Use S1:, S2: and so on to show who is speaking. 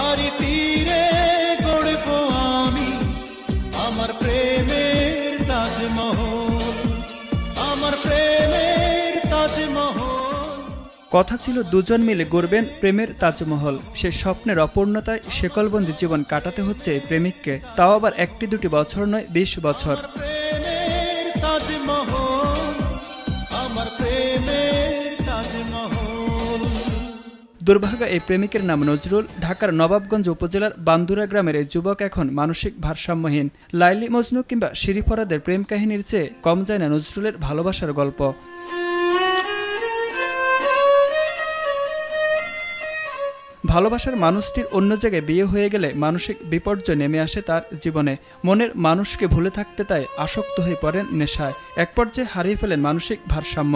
S1: তারি তীরে গড়ব আমি আমার প্রেমের তাজমহল, আমার প্রেমের তাজমহল।
S2: কথা ছিল দুজন মিলে গড়বেন প্রেমের তাজমহল। সে স্বপ্নের অপূর্ণতায় শেকলবন্দি জীবন কাটাতে হচ্ছে এই প্রেমিককে, তাও আবার একটি দুটি বছর নয়, 20 বছর।
S1: প্রেমের তাজমহল, আমার প্রেমের তাজমহল।
S2: দুর্ভাগা এই প্রেমিকের নাম নজরুল। ঢাকার নবাবগঞ্জ উপজেলার বান্দুরা গ্রামের এই যুবক এখন মানসিক ভারসাম্যহীন। লাইলি মজনু কিংবা শিরি ফরাদের প্রেম কাহিনীর চেয়ে কম যায় না নজরুলের ভালোবাসার গল্প। ভালোবাসার মানুষটির অন্য জায়গায় বিয়ে হয়ে গেলে মানসিক বিপর্যয় নেমে আসে তার জীবনে। মনের মানুষকে ভুলে থাকতে তাই আসক্ত হয়ে পড়েন নেশায়। এক পর্যায়ে হারিয়ে ফেলেন মানসিক ভারসাম্য।